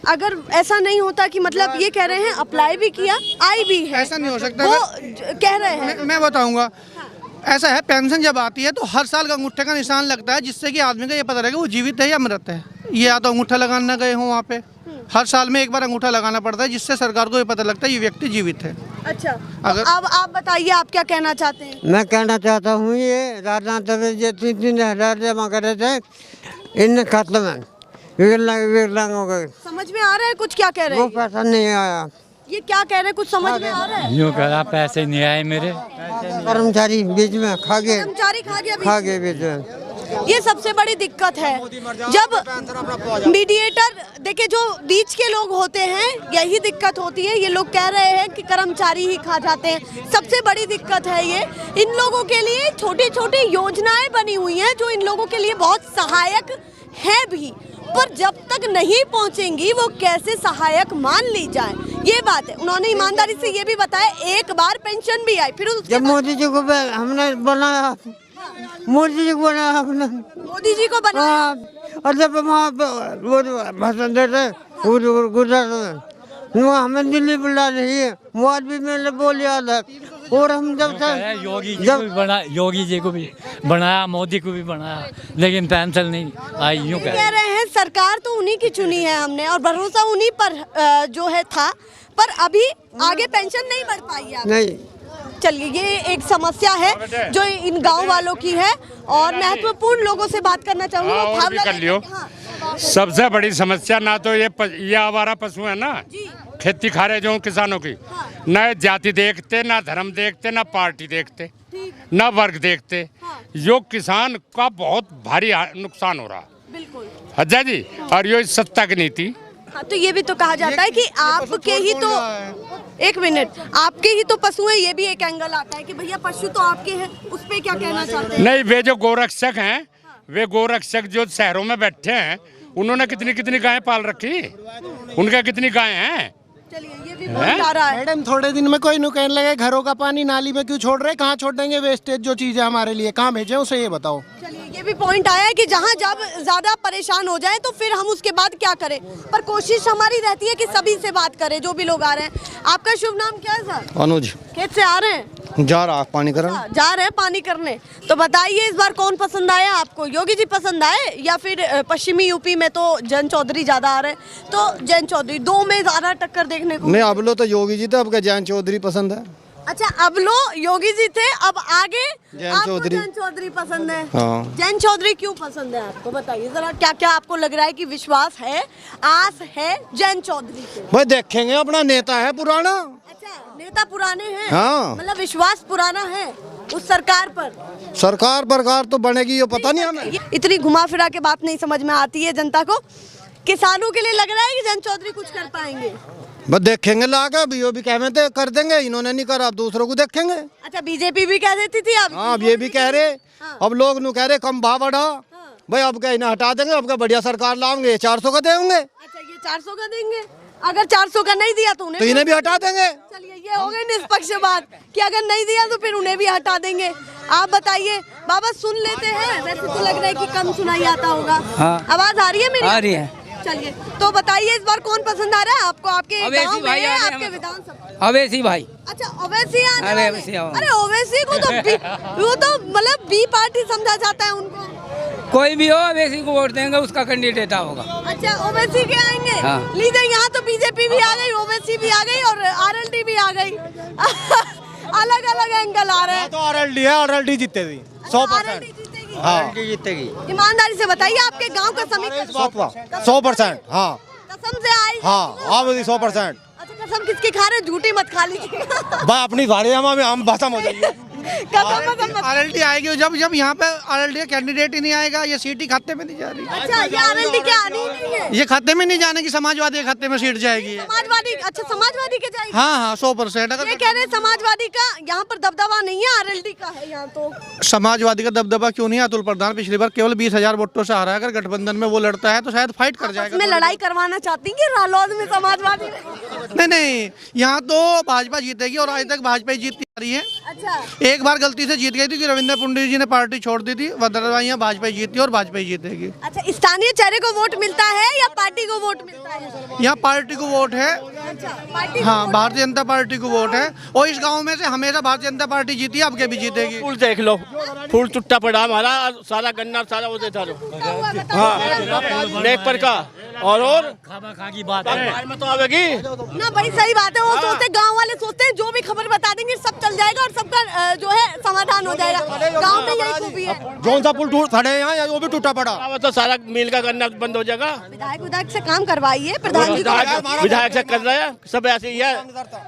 Speaker 1: अगर ऐसा नहीं होता कि मतलब ये कह रहे हैं अप्लाई भी किया, आई भी है,
Speaker 2: ऐसा नहीं हो सकता।
Speaker 1: वो
Speaker 2: अगर-
Speaker 1: कह रहे हैं।
Speaker 2: मैं बताऊंगा, ऐसा है, पेंशन जब आती है तो हर साल का अंगूठे का निशान लगता है, जिससे कि आदमी को ये पता रहेगा वो जीवित है या मृत है। ये या तो अंगूठा लगाना गए हों वहाँ पे, हर साल में एक बार अंगूठा लगाना पड़ता है, जिससे सरकार को ये पता लगता है ये व्यक्ति जीवित है।
Speaker 1: अच्छा,
Speaker 2: अगर-
Speaker 1: तो अब आप बताइए आप क्या कहना चाहते हैं?
Speaker 7: मैं कहना चाहता हूँ ये राजनाथ जो 3,000 जमा करे थे इन खाते में विकलांग हो गए।
Speaker 1: समझ में आ रहा है कुछ क्या कह रहे
Speaker 7: वो
Speaker 1: हैं?
Speaker 7: पैसा नहीं आया।
Speaker 1: ये क्या कह रहे हैं, कुछ समझ में आ रहा है?
Speaker 8: यूँ कहा पैसे नहीं आए मेरे।
Speaker 7: कर्मचारी बीच में खा गए
Speaker 1: कर्मचारी खा गया बीच में।
Speaker 7: बीच में।
Speaker 1: ये सबसे बड़ी दिक्कत है। जब मीडिएटर देखिए, जो बीच के लोग होते हैं, यही दिक्कत होती है। ये लोग कह रहे हैं कि कर्मचारी ही खा जाते हैं। सबसे बड़ी दिक्कत है ये। इन लोगों के लिए छोटी छोटी योजनाएं बनी हुई हैं जो इन लोगों के लिए बहुत सहायक है भी, पर जब तक नहीं पहुंचेंगी वो कैसे सहायक मान ली जाए, ये बात है। उन्होंने ईमानदारी से ये भी बताया एक बार पेंशन भी आई, फिर उसके
Speaker 7: जब
Speaker 1: बाद-
Speaker 7: मोदी जी को हमने बनाया, मोदी जी को बनाया हमने।
Speaker 1: मोदी जी को बना।
Speaker 7: हाँ, और जब वहाँ वो भाषण देते गुजरात में, वो हमें दिल्ली बुला रही है, वो आज भी मैंने बोल याद है। और हम जब
Speaker 8: योगी जी को भी बना, योगी जी को भी बनाया, मोदी को भी बनाया, लेकिन पेंशन नहीं आई। यूँ
Speaker 1: कह रहे हैं सरकार तो उन्हीं की चुनी है हमने, और भरोसा उन्हीं पर जो है था, पर अभी आगे पेंशन नहीं बढ़ पाई है।
Speaker 7: नहीं।
Speaker 1: चलिए, ये एक समस्या है जो इन गांव वालों की है, और महत्वपूर्ण लोगों से बात करना चाहूंगा।
Speaker 5: हाँ, और
Speaker 1: भावना
Speaker 5: भी कर लियो।
Speaker 1: हाँ,
Speaker 5: सबसे बड़ी समस्या ना तो ये आवारा पशु है ना, खेती खा रहे जो किसानों की, न जाति देखते, ना धर्म देखते, ना पार्टी देखते, ना वर्ग देखते। जो किसान का बहुत भारी नुकसान हो रहा
Speaker 1: बिल्कुल।
Speaker 5: हज्जा जी। और ये सत्ता की नीति।
Speaker 1: हाँ, तो ये भी तो कहा जाता है कि आपके ही तो, एक मिनट, आपके ही तो पशु है, ये भी एक एंगल आता है कि भैया पशु तो आपके हैं। उस पे क्या कहना चाहते हैं?
Speaker 5: नहीं, वे जो गोरक्षक हैं, वे गोरक्षक जो शहरों में बैठे हैं, उन्होंने कितनी कितनी गायें पाल रखी, उनका कितनी गायें हैं।
Speaker 1: चलिए, ये भी बहुत आ रहा है।
Speaker 10: मैडम, थोड़े दिन में कोई नु कहने लगे घरों का पानी नाली में क्यों छोड़ रहे, कहाँ छोड़ देंगे वेस्टेज जो चीज़ है हमारे लिए, कहाँ भेजें उसे, ये बताओ।
Speaker 1: चलिए, ये भी पॉइंट आया है कि जहाँ जब ज्यादा परेशान हो जाए तो फिर हम उसके बाद क्या करें, पर कोशिश हमारी रहती है कि सभी से बात करें जो भी लोग आ रहे हैं। आपका शुभ नाम क्या है सर?
Speaker 3: अनुज
Speaker 1: खेत से आ रहे हैं?
Speaker 3: जा रहा पानी करन।
Speaker 1: जा रहे हैं पानी करने। तो बताइए इस बार कौन पसंद आया आपको, योगी जी पसंद आए या फिर पश्चिमी यूपी में तो जयंत चौधरी ज्यादा आ रहे हैं, तो जयंत चौधरी, दो में ज्यादा टक्कर देखने को?
Speaker 3: नहीं, अब लो तो योगी जी थे, अब क्या जयंत चौधरी पसंद है।
Speaker 1: अच्छा, अब लो योगी जी थे, अब आगे
Speaker 3: जयंत चौधरी।
Speaker 1: जयंत चौधरी पसंद है।
Speaker 3: हाँ।
Speaker 1: जयंत चौधरी क्यों पसंद है आपको, बताइए जरा, क्या क्या आपको लग रहा है कि विश्वास है, आस है जयंत चौधरी से?
Speaker 3: भाई देखेंगे, अपना नेता है पुराना।
Speaker 1: अच्छा, नेता पुराने हैं।
Speaker 3: हाँ।
Speaker 1: मतलब विश्वास पुराना है उस सरकार पर।
Speaker 3: सरकार तो बनेगी ये पता नहीं हमें।
Speaker 1: इतनी घुमा फिरा के बात नहीं समझ में आती है जनता को। किसानों के लिए लग रहा है कि जयंत चौधरी कुछ कर पाएंगे?
Speaker 3: बस देखेंगे लाके, अभी ये भी कह रहे थे कर देंगे, इन्होंने नहीं करा, अब दूसरों को देखेंगे।
Speaker 1: अच्छा, बीजेपी भी कह देती थी अब।
Speaker 3: हाँ, अब ये भी कह रहे। अब लोग नु कह रहे कम भाव बढ़ा। भाई अब क्या इन्हें हटा देंगे, अब क्या बढ़िया सरकार लाएंगे, 400 का देंगे।
Speaker 1: अच्छा, ये 400 का देंगे। अगर 400 का नहीं दिया तो
Speaker 3: इन्हें भी हटा देंगे।
Speaker 1: चलिए, ये हो गई निष्पक्ष बात कि अगर नहीं दिया तो फिर उन्हें भी हटा देंगे। आप बताइए बाबा, सुन लेते हैं, वैसे तो लग रहा है कि कम सुनाई आता होगा।
Speaker 11: हाँ।
Speaker 1: आवाज आ रही है मेरी?
Speaker 11: आ रही है।
Speaker 1: चलिए, तो बताइए इस बार कौन पसंद आ रहा है आपको, आपके
Speaker 11: अवैसी
Speaker 1: गांव में,
Speaker 11: भाई आ रहे हैं
Speaker 1: आपके
Speaker 11: हम।
Speaker 1: विधानसभा?
Speaker 11: अवैसी भाई।
Speaker 1: अच्छा, ओवैसी आने
Speaker 11: अरे
Speaker 1: वाले?
Speaker 11: ओवैसी आओ।
Speaker 1: अरे ओवैसी को तो वो तो मतलब बी पार्टी समझा जाता है उनको।
Speaker 11: कोई भी हो अवैसी को वोट देंगे, उसका कैंडिडेट होगा।
Speaker 1: अच्छा, ओवैसी के आएंगे।
Speaker 11: हाँ।
Speaker 1: लीजिए, यहाँ तो बीजेपी भी आ गई, ओवैसी भी आ गई और आरएलडी भी आ गई। अलग अलग एंगल आ रहे हैं।
Speaker 3: तो आरएलडी है, आरएलडी जीतेगी 100%।
Speaker 1: जीतेगी।
Speaker 3: हाँ,
Speaker 11: जीतेगी।
Speaker 1: ईमानदारी से बताइए, आपके गांव का समीकरण
Speaker 3: 100%। हाँ
Speaker 1: कसम से आई?
Speaker 3: हाँ, 100%।
Speaker 1: अच्छा, कसम किसकी खा रहे, झूठी मत खा लीजिए।
Speaker 3: भाई अपनी भारे हम भाषा हो जाएगी।
Speaker 1: कसम मत।
Speaker 2: आरएलडी आएगी, जब यहाँ पे आरएलडी कैंडिडेट ही नहीं आएगा, ये सीट ही खाते में नहीं जा रही।
Speaker 1: अच्छा, ये आरएलडी क्या आनी ही नहीं है?
Speaker 2: ये खाते में नहीं जाने की, समाजवादी के खाते में सीट जाएगी।
Speaker 1: समाजवादी? अच्छा, समाजवादी के जाएगी।
Speaker 2: हाँ 100%।
Speaker 1: ये कह रहे समाजवादी का यहाँ पर दबदबा नहीं है, आरएलडी का है यहाँ तो।
Speaker 2: समाजवादी का दबदबा क्यों नहीं है? अतुल प्रधान पिछली बार केवल 20,000 वोटों से हारा है। अगर गठबंधन में वो लड़ता है तो शायद फाइट कर जाएगा।
Speaker 1: में लड़ाई करवाना चाहती है कि रालोद में समाजवादी?
Speaker 2: नहीं, यहाँ तो भाजपा जीतेगी और आज तक भाजपा ही जीतती आ रही है।
Speaker 1: अच्छा,
Speaker 2: एक बार गलती से जीत गई थी कि रविंद्र पुंडरी जी ने पार्टी छोड़ दी थी, वरना यहाँ भाजपा ही जीती और भाजपा ही जीतेगी।
Speaker 1: अच्छा, स्थानीय चेहरे को वोट मिलता है या पार्टी को वोट मिलता है?
Speaker 2: यहाँ पार्टी को वोट है।
Speaker 1: अच्छा, पार्टी को
Speaker 2: हाँ,
Speaker 1: वोट-
Speaker 2: भारतीय जनता पार्टी को वोट है और इस गांव में से हमेशा भारतीय जनता पार्टी जीती है, अब के भी जीतेगी।
Speaker 12: फूल देख लो, फूल टूटा पड़ा हमारा, सारा गन्ना सारा वो देता लो। हाँ, नेक पर का और
Speaker 8: खामा की बात है।
Speaker 12: बाहर में तो आवेगी
Speaker 1: ना भाई, सही बात है। वो सोचते, गांव वाले सोचते हैं जो भी खबर बता देंगे सब चल जाएगा और सबका जो है समाधान हो जाएगा। गांव में यही खूबी है।
Speaker 3: कौन सा पुल टूट खड़े हैं यहाँ, वो भी टूटा पड़ा।
Speaker 12: तो सारा मिल का गन्ना बंद हो जाएगा।
Speaker 1: विधायक से काम करवाइए, प्रधान जी को।
Speaker 12: विधायक से कर रहे हैं, सब ऐसे ही है,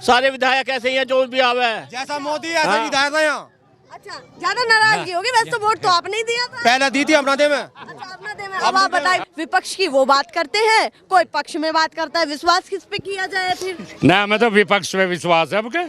Speaker 12: सारे विधायक ऐसे ही है, जो भी आवे है।
Speaker 3: जैसा मोदी ऐसा विधायक है यहाँ।
Speaker 1: अच्छा, ज्यादा नाराजगी होगी। वैसे तो वोट तो आपने ही दिया था।
Speaker 3: पहले दी थी अपना दे में।
Speaker 1: अच्छा, अपना दे में। अब आप बताइए, विपक्ष की वो बात करते हैं, कोई पक्ष में बात करता है, विश्वास किस पे किया जाए फिर?
Speaker 5: ना, हमें तो विपक्ष पे विश्वास है। अब के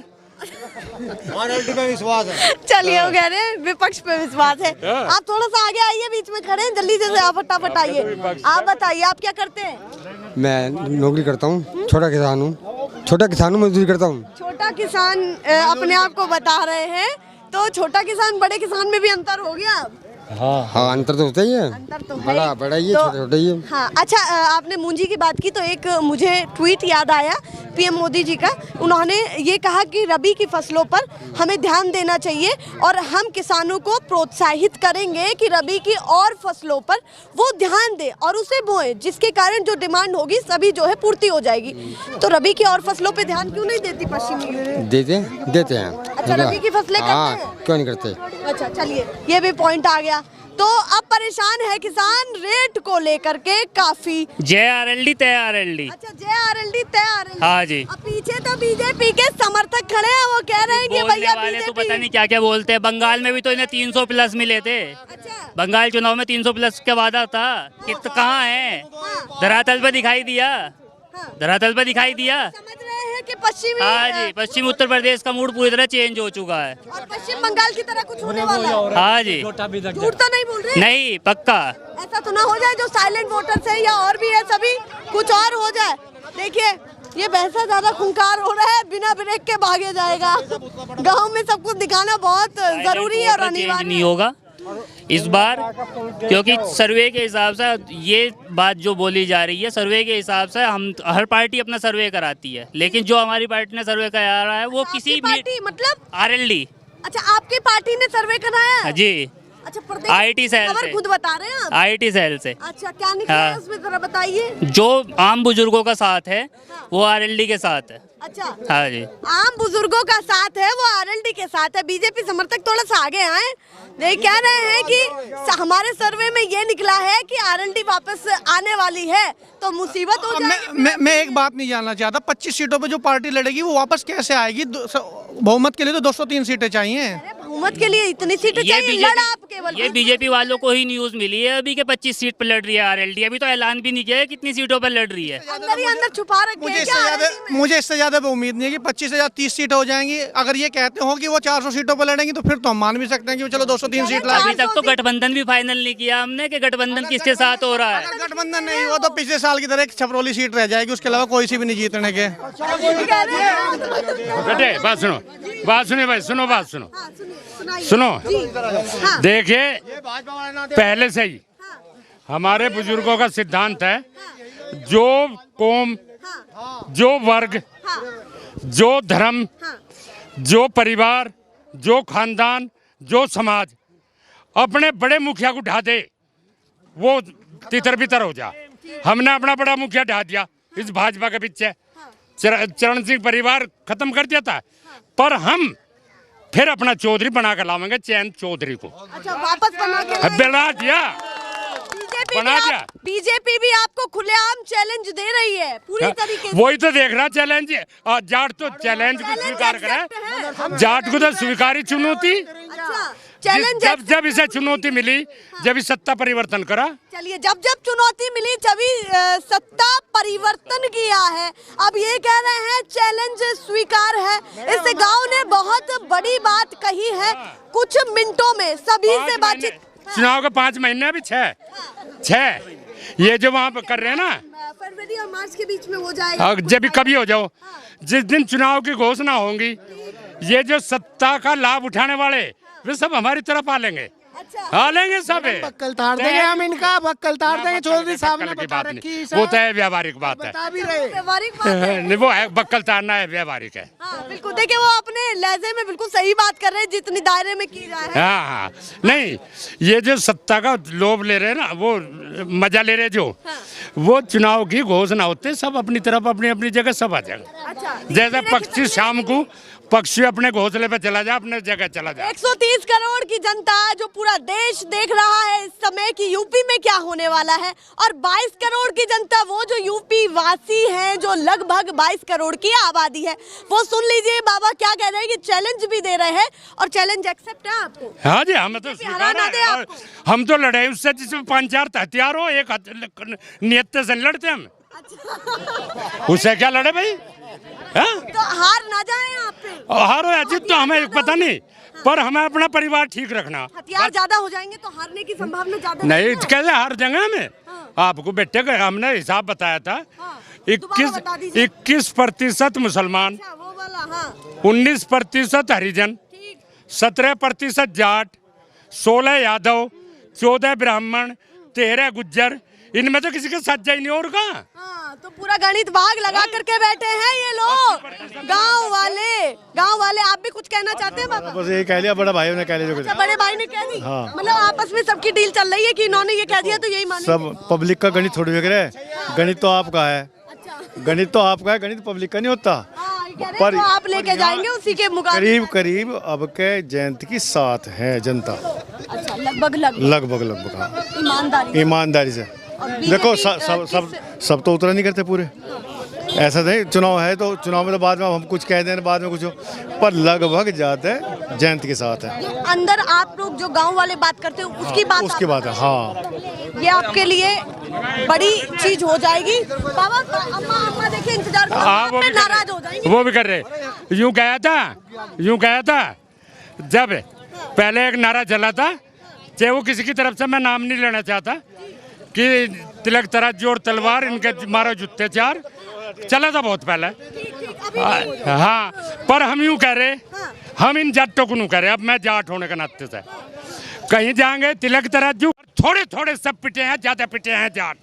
Speaker 3: आरएलडी पे विश्वास है।
Speaker 1: चलिए, वो कह रहे हैं विपक्ष पे विश्वास है। आप थोड़ा सा आगे आइए, बीच में खड़े हैं, जल्दी से आप फटाफट आइए। आप बताइए, आप क्या करते हैं?
Speaker 7: मैं नौकरी करता हूँ, छोटा किसान हूँ। छोटा किसान हूँ, मजदूरी करता हूँ।
Speaker 1: छोटा किसान अपने आप को बता रहे हैं, तो छोटा किसान बड़े किसान में भी अंतर हो गया अब?
Speaker 7: हाँ, अंतर तो होता ही है।
Speaker 1: अंतर तो है।
Speaker 7: बड़ा बड़ा ही है,
Speaker 1: तो-
Speaker 7: छोटा छोटा ही है।
Speaker 1: हाँ, अच्छा, आपने मूंजी की बात की तो एक मुझे ट्वीट याद आया पीएम मोदी जी का। उन्होंने ये कहा कि रबी की फसलों पर हमें ध्यान देना चाहिए और हम किसानों को प्रोत्साहित करेंगे कि रबी की और फसलों पर वो ध्यान दे और उसे बोए, जिसके कारण जो डिमांड होगी सभी जो है पूर्ति हो जाएगी। तो रबी की और फसलों पे ध्यान क्यों नहीं देती पश्चिमी?
Speaker 7: देते हैं।
Speaker 1: अच्छा, रबी की फसलें करते
Speaker 7: हाँ,
Speaker 1: हैं?
Speaker 7: क्यों नहीं करते?
Speaker 1: अच्छा, चलिए, ये भी पॉइंट आ गया। तो अब परेशान है किसान रेट को लेकर के काफी।
Speaker 9: जय आरएलडी तय आरएलडी।
Speaker 1: अच्छा, जय आरएलडी तय आरएलडी।
Speaker 9: हाँ जी।
Speaker 1: अब पीछे तो बीजेपी के समर्थक खड़े हैं, वो कह रहे हैं कि
Speaker 9: बोलने
Speaker 1: भैया
Speaker 9: वाले तो
Speaker 1: बीजेपी।
Speaker 9: पता नहीं क्या क्या बोलते हैं। बंगाल में भी तो इन्हें 300 प्लस मिले थे।
Speaker 1: अच्छा,
Speaker 9: बंगाल चुनाव में 300 प्लस का वादा था। कित कहाँ है? धरातल पर दिखाई दिया। धरातल पर दिखाई दिया।
Speaker 1: समझ रहे हैं कि पश्चिमी
Speaker 9: हाँ जी, पश्चिम उत्तर प्रदेश का मूड पूरी तरह चेंज हो चुका है।
Speaker 1: और पश्चिम बंगाल की तरह कुछ होने वाला है।
Speaker 9: हाँ जी,
Speaker 1: झूठ तो नहीं बोल रहे?
Speaker 9: नहीं, पक्का।
Speaker 1: ऐसा तो ना हो जाए जो साइलेंट वोटर्स है या और भी है सभी कुछ और हो जाए। देखिए, ये भैंसा ज्यादा खूंखार हो रहा है, बिना ब्रेक के भागे जाएगा। गांव में सब कुछ दिखाना बहुत जरूरी है और अनिवार्य
Speaker 9: नहीं होगा इस बार, क्योंकि सर्वे के हिसाब से ये बात जो बोली जा रही है, सर्वे के हिसाब से हम हर पार्टी अपना सर्वे कराती है, लेकिन जो हमारी पार्टी ने सर्वे करा है वो किसी
Speaker 1: पार्टी मतलब
Speaker 9: आरएलडी
Speaker 1: अच्छा, आपकी पार्टी ने सर्वे कराया है?
Speaker 9: जी,
Speaker 1: अच्छा, प्रदेश
Speaker 9: IIT सेल
Speaker 1: खबर
Speaker 9: से।
Speaker 1: खुद बता रहे हैं आप?
Speaker 9: IIT सेल से।
Speaker 1: अच्छा, क्या निकला है उसमें जरा बताइए।
Speaker 9: जो आम बुजुर्गों का साथ है वो RLD के साथ है।
Speaker 1: अच्छा,
Speaker 9: हाँ जी,
Speaker 1: आम बुजुर्गों का साथ है वो RLD के साथ है। बीजेपी समर्थक थोड़ा सा आगे आए, ये कह रहे हैं कि हमारे सर्वे में ये निकला है कि RLD वापस आने वाली है तो मुसीबत हो जाएगी।
Speaker 2: मैं एक बात नहीं जानना चाहता, 25 सीटों पे जो पार्टी लड़ेगी वो वापस कैसे आएगी? बहुमत के लिए तो 203 सीटें चाहिए।
Speaker 1: अरे बहुमत के लिए इतनी सीटें चाहिए, लड़ा आप केवल।
Speaker 9: ये बीजेपी वालों को ही न्यूज मिली है अभी के 25 सीट पर लड़ रही है RLD। अभी तो ऐलान भी नहीं किया है कितनी सीटों पर लड़ रही है।
Speaker 1: अंदर ही अंदर छुपा रखे हैं क्या RLD में?
Speaker 2: मुझे इससे ज्यादा उम्मीद नहीं है कि 25 से ज्यादा 30 सीटें हो जाएंगी। अगर ये कहते हो कि वो 400 सीटों पर लड़ेंगी तो फिर तो हम मान भी सकते हैं कि चलो 203 सीट ला।
Speaker 9: अभी तक तो गठबंधन भी फाइनल नहीं किया हमने कि गठबंधन किसके साथ हो रहा है।
Speaker 2: अगर गठबंधन नहीं हुआ तो पिछले साल की तरह एक छपरौली सीट रह जाएगी, उसके अलावा कोई सी भी नहीं जीतने के।
Speaker 5: बेटे बात सुनो, बात सुनिए भाई, सुनो बात सुनो, सुनो। देखिए, पहले से ही हमारे बुजुर्गों का सिद्धांत है, जो कौम, जो वर्ग, जो धर्म, जो परिवार, जो खानदान, जो समाज अपने बड़े मुखिया को ढा दे वो तितर बितर हो जा। हमने अपना बड़ा मुखिया ढा दिया इस भाजपा के पीछे, चरण सिंह परिवार खत्म कर दिया था, पर हम फिर अपना चौधरी बना कर लावेंगे, चैन चौधरी को।
Speaker 1: अच्छा, वापस बना के
Speaker 5: बना दिया, बना दिया।
Speaker 1: बीजेपी भी आपको खुलेआम चैलेंज दे रही है पूरी तरीके से।
Speaker 5: वही तो देख रहा चैलेंज। जाट तो चैलेंज को स्वीकार करे, जाट को तो स्वीकारी चुनौती। जब इसे चुनौती मिली, जब इस सत्ता परिवर्तन करा।
Speaker 1: चलिए, जब चुनौती मिली तभी सत्ता परिवर्तन किया है। अब ये कह रहे हैं चैलेंज स्वीकार है। इस गांव ने बहुत बड़ी बात कही है। कुछ मिनटों में सभी से बातचीत।
Speaker 5: चुनाव के 5 महीने, अभी 6 ये जो वहाँ कर रहे हैं ना,
Speaker 1: फरवरी और मार्च के बीच में हो जाएगा।
Speaker 5: जब भी कभी हो जाओ, जिस दिन चुनाव की घोषणा होंगी, ये जो सत्ता का लाभ उठाने वाले वे सब हमारी तरफ आ लेंगे। आ लेंगे सब,
Speaker 10: बक्कल तार देंगे हम इनका, बक्कल तार देंगे। चौधरी साहब ने बता
Speaker 5: बात
Speaker 10: रखी,
Speaker 5: नहीं, वो तो है व्यावहारिक बात है।
Speaker 10: बता भी रहे,
Speaker 1: व्यावहारिक बात है।
Speaker 5: नहीं, वो है बक्कल तारना है, व्यावहारिक है।
Speaker 1: हाँ, बिल्कुल। देखिए, वो अपने लहजे में बिल्कुल सही बात कर रहे हैं जितनी दायरे में की जाए।
Speaker 5: हाँ, नहीं, ये जो सत्ता का लोभ ले रहे हैं ना, वो मजा ले रहे जो, वो चुनाव की घोषणा होते सब अपनी तरफ, अपनी अपनी जगह सब आ जाएगा। जैसे पक्षी शाम को पक्षी अपने घोंसले पे चला जा, अपने जगह चला जा।
Speaker 1: 130 करोड़ की जनता, जो पूरा देश देख रहा है इस समय कि यूपी में क्या होने वाला है, और 22 करोड़ की जनता, वो जो यूपी वासी हैं, जो लगभग 22 करोड़ की आबादी है, वो सुन लीजिए बाबा क्या कह रहे हैं कि चैलेंज भी दे रहे हैं। और चैलेंज एक्सेप्ट है आपको?
Speaker 5: हाँ जी, हमें तो स्वीकार है। हम तो लड़े उससे जिसमें 5-4 हथियार हो, एक नियत से लड़ते हम। उससे क्या लड़े भाई?
Speaker 1: तो हार ना जाए आप पे।
Speaker 5: हारो या जीत तो हमें पता नहीं, पर हमें अपना परिवार ठीक रखना।
Speaker 1: हथियार ज्यादा हो जाएंगे तो हारने की संभावना ज्यादा
Speaker 5: नहीं, कैसे हार जाएंगे हमें? आपको बेटे का हमने हिसाब बताया था, 21% मुसलमान, 19% हरिजन, 17% जाट, 16 यादव, 14 ब्राह्मण, 13 गुज्जर। इनमें तो किसी का साथ जाए नहीं और का।
Speaker 1: तो पूरा गणित भाग लगा करके बैठे हैं ये लोग। गांव वाले आप भी कुछ कहना चाहते हैं बाबा?
Speaker 3: बस ये कह लिया, बड़ा भाई ने कह लिया।
Speaker 1: अच्छा, बड़े भाई ने कह दी।
Speaker 3: हाँ।
Speaker 1: मतलब आपस में सबकी डील चल रही है कि इन्होंने ये कह दिया तो यही मानेंगे।
Speaker 3: सब पब्लिक का गणित थोड़ी बिगड़े है, गणित तो आपका है। गणित तो आपका है, गणित पब्लिक का नहीं होता।
Speaker 1: पर तो आप लेके जाएंगे उसी के मुकाबले।
Speaker 3: करीब अब के जयंती की साथ है जनता।
Speaker 1: अच्छा, लगभग
Speaker 3: ईमानदारी से। देखो सब तो उतरा नहीं करते पूरे, ऐसा नहीं। चुनाव है तो चुनाव में तो बाद में हम कुछ कह दें, बाद में कुछ हो, पर लगभग जाते जयंती के साथ है।
Speaker 1: अंदर आप लोग जो गांव वाले बात करते हो उसकी बात है।
Speaker 3: हाँ,
Speaker 1: ये आपके लिए बड़ी चीज हो जाएगी। बाबा, अम्मा देखिए इंतजार कर, नाराज हो जाएंगे।
Speaker 5: वो भी कर रहे। यूं कहा था जब पहले एक नारा चला था, चाहे वो किसी की तरफ से मैं नाम नहीं लेना चाहता, कि तिलक तराजू और तलवार इनके मारो जूते 4, चला था बहुत पहले। हाँ, पर हम यूं कह रहे, हम इन जाटों को नहीं कह रहे। अब मैं जाट होने के नाते से कहीं जाएंगे, तिलक तराजू थोड़े सब पिटे हैं, ज्यादा पिटे हैं जाट।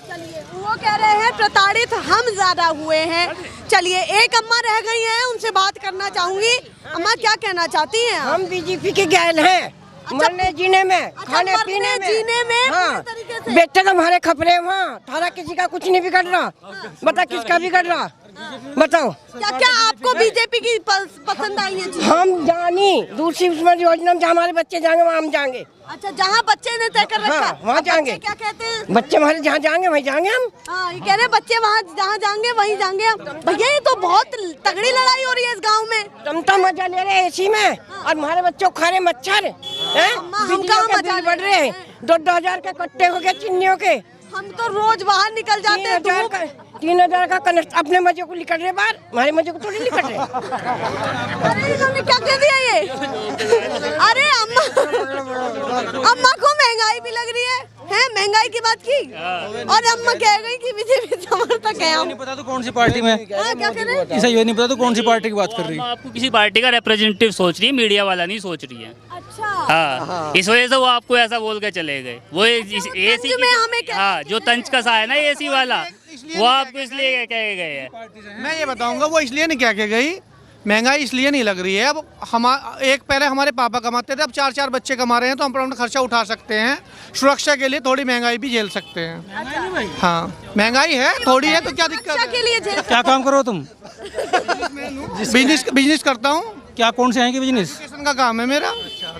Speaker 1: चलिए, वो कह रहे हैं प्रताड़ित हम ज्यादा हुए हैं। चलिए एक अम्मा रह गई हैं, उनसे बात करना चाहूंगी। अम्मा क्या कहना चाहती हैं?
Speaker 6: हम बीजेपी के गैल हैं, मरने जीने में, खाने पीने में,
Speaker 1: जीने में
Speaker 6: हाँ,
Speaker 1: पूरी तरीके से।
Speaker 6: बेटे तो हमारे खपरे वहाँ, थारा किसी का कुछ नहीं बिगड़ रहा। बता किसका बिगड़ रहा, बताओ।
Speaker 1: क्या क्या आपको बीजेपी की पसंद आई है?
Speaker 6: हम जानी दूसरी योजना में जहाँ हमारे बच्चे जाएंगे वहाँ हम जाएंगे।
Speaker 1: अच्छा, जहाँ बच्चे ने तय कर रखा
Speaker 6: हाँ, वहाँ
Speaker 1: अब
Speaker 6: जाएंगे।
Speaker 1: बच्चे क्या कहते हैं?
Speaker 6: बच्चे हमारे जहाँ जाएंगे वहीं जाएंगे हम।
Speaker 1: हाँ, ये कह रहे हैं बच्चे वहाँ जहाँ जाएंगे वहीं जाएंगे हम। भैया ये तो बहुत तगड़ी लड़ाई हो रही है इस गांव में।
Speaker 6: तुम तो मजा ले रहे हैं एसी में और हमारे बच्चों को खा रहे मच्छर हैं,
Speaker 1: हम कहाँ मजा ले
Speaker 6: बढ़ रहे हैं। 2,000 के कट्टे हो गए चिन्नियों के।
Speaker 1: हम तो रोज बाहर निकल जाते हैं।
Speaker 6: 3,000 का कनेक्ट अपने मजे को निकल रहे बाहर, हमारे मजे को थोड़ी निकल रहे।
Speaker 1: अरे इन्होंने क्या कह दिया ये? अरे अम्मा को महंगाई भी लग रही है महंगाई की बात की और अम्मा कह गई कि बीजेपी समर्थक है।
Speaker 4: नहीं पता तो कौन सी पार्टी में,
Speaker 1: क्या कह रहे हैं?
Speaker 4: इसे ये नहीं पता तो कौन सी पार्टी की बात कर रही है।
Speaker 9: आपको किसी पार्टी का रिप्रेजेंटेटिव सोच रही है, मीडिया वाला नहीं सोच रही है।
Speaker 1: अच्छा,
Speaker 9: हाँ, इस वजह से वो आपको ऐसा बोल के चले गए। वो एसी
Speaker 1: में हमें
Speaker 9: हाँ, जो तंज कसा है ना एसी वाला, वो आपको इसलिए कह गए हैं।
Speaker 2: मैं ये बताऊंगा वो इसलिए नहीं क्या कह गई, महंगाई इसलिए नहीं लग रही है। अब पहले हमारे पापा कमाते थे, अब 4-4 बच्चे कमा रहे हैं तो हम अपना खर्चा उठा सकते हैं। सुरक्षा के लिए थोड़ी महंगाई भी झेल सकते हैं। हाँ, महंगाई है थोड़ी है तो क्या दिक्कत है?
Speaker 1: के लिए
Speaker 4: क्या काम करो तुम?
Speaker 2: बिजनेस करता हूँ।
Speaker 4: क्या कौन से हैं कि बिजनेस?
Speaker 2: एजुकेशन का काम है मेरा।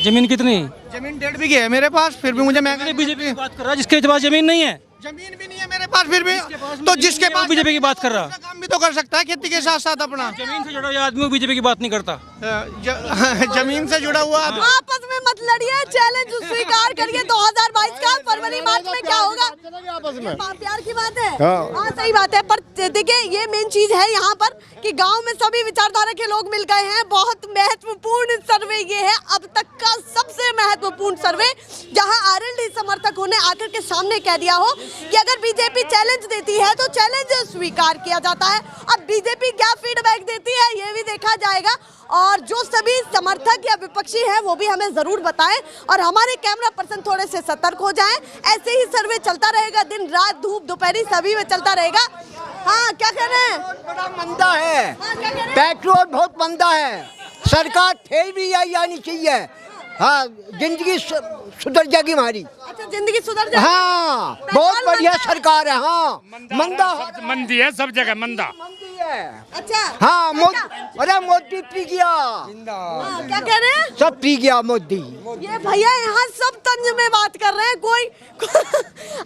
Speaker 4: जमीन कितनी?
Speaker 2: जमीन 1.5 बीघे है मेरे पास, फिर भी मुझे महंगाई।
Speaker 4: बीजेपी की बात कर रहा है जिसके पास जमीन नहीं है।
Speaker 2: जमीन भी नहीं है मेरे पास, फिर भी तो जिसके पास
Speaker 4: बीजेपी की बात कर रहा,
Speaker 2: काम भी तो कर सकता है खेती के साथ साथ अपना।
Speaker 4: जमीन से जुड़ा हुआ आदमी बीजेपी की बात नहीं करता।
Speaker 2: जमीन से जुड़ा हुआ
Speaker 1: आपस में मत लड़िए, चैलेंज स्वीकार करिए। 2022 का फरवरी मार्च में क्या होगा? प्यार की बात है। हाँ, सही बात है। पर देखिए ये मेन चीज है यहाँ पर कि गांव में सभी विचारधारा के लोग मिल गए हैं। बहुत महत्वपूर्ण सर्वे ये है, अब तक का सबसे महत्वपूर्ण सर्वे, जहां आरएलडी समर्थकों ने आकर के सामने कह दिया हो कि अगर बीजेपी चैलेंज देती है तो चैलेंज स्वीकार किया जाता है। अब बीजेपी क्या फीडबैक देती है ये भी देखा जाएगा और जो सभी समर्थक या विपक्षी हैं वो भी हमें जरूर बताएं और हमारे कैमरा पर्सन थोड़े से सतर्क हो जाएं। ऐसे ही सर्वे चलता रहेगा, दिन रात धूप दोपहरी सभी में चलता रहेगा। हाँ, क्या कह रहे हैं?
Speaker 13: बड़ा मंदा है।
Speaker 1: हाँ, क्या कह रहे हैं?
Speaker 13: पेट्रोल बहुत मंदा है, सरकार ठेल भी यही आनी चाहिए। हाँ, जिंदगी सुधर जाएगी हमारी।
Speaker 1: अच्छा, जिंदगी सुधर जाएगी।
Speaker 13: हाँ, बहुत बढ़िया सरकार है। हाँ, मंदा
Speaker 5: मंदी है सब जगह, मंदा
Speaker 1: अच्छा,
Speaker 13: हाँ, अरे मोदी पी गया।
Speaker 1: हाँ, क्या कह रहे हैं?
Speaker 13: सब पी गया मोदी।
Speaker 1: ये भैया यहाँ सब तंज में बात कर रहे हैं। कोई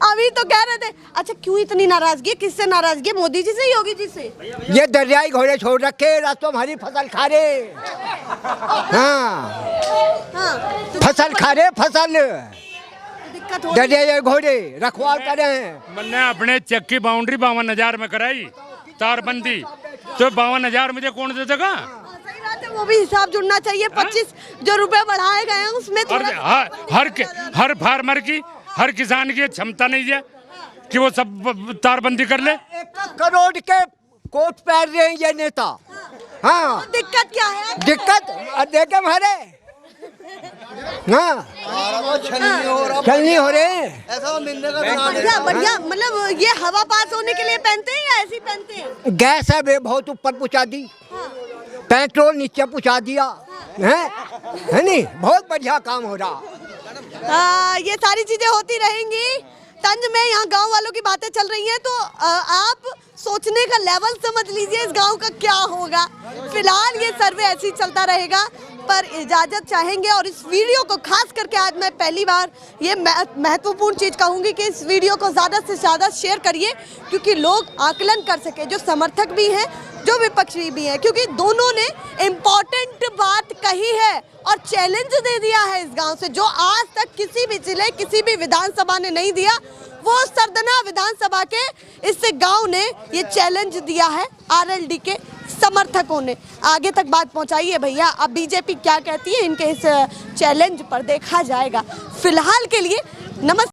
Speaker 1: अभी तो कह रहे थे। अच्छा, क्यों इतनी नाराजगी? किससे नाराजगी? मोदी जी से, योगी जी से?
Speaker 13: ये दरियाई घोड़े छोड़ रखे, रातों हमारी फसल खा रहे। हाँ, फसल खा रहे, फसल दरियाई घोड़े रखवाल करे हैं।
Speaker 5: मैंने अपने चेक की बाउंड्री 52,000 में कराई, तारबंदी, तो 52,000 मुझे कौन दे देगा?
Speaker 1: सही बात है, वो भी हिसाब जुड़ना चाहिए। 25 जो रुपए बढ़ाए गए हैं उसमें
Speaker 5: हर फार्मर की, हर किसान की क्षमता नहीं है कि वो सब तारबंदी कर ले।
Speaker 13: 1 करोड़ के कोट पहन रहे हैं ये नेता। हाँ,
Speaker 1: दिक्कत क्या है?
Speaker 13: दिक्कत देखे हमारे, हाँ, छलनी हो रहे हैं।
Speaker 1: बढ़िया बढ़िया, मतलब ये हवा पास होने के लिए पहनते हैं या ऐसे ही पहनते हैं?
Speaker 13: गैस है वे बहुत ऊपर पहुंचा दी, पेट्रोल नीचे पहुंचा दिया है नहीं, बहुत बढ़िया काम हो रहा।
Speaker 1: ये सारी चीजें होती रहेंगी। तंज में यहाँ गांव वालों की बातें चल रही हैं तो आप सोचने का लेवल समझ लीजिए इस गांव का क्या होगा। फिलहाल ये सर्वे ऐसे ही चलता रहेगा, पर इजाज़त चाहेंगे और इस वीडियो को खास करके आज मैं पहली बार ये महत्वपूर्ण चीज़ कहूँगी कि इस वीडियो को ज़्यादा से ज़्यादा शेयर करिए क्योंकि लोग आकलन कर सके, जो समर्थक भी हैं जो विपक्षी भी हैं, क्योंकि दोनों ने इम्पोर्टेंट बात कही है और चैलेंज दे दिया है इस गांव से, जो आज तक किसी भी जिले किसी भी विधानसभा ने नहीं दिया। वो सरदना विधानसभा के इस गांव ने ये चैलेंज दिया है आरएलडी के समर्थकों ने। आगे तक बात पहुंचाइए भैया, अब बीजेपी क्या कहती है इनके इस चैलेंज पर देखा जाएगा। फिलहाल के लिए नमस्कार।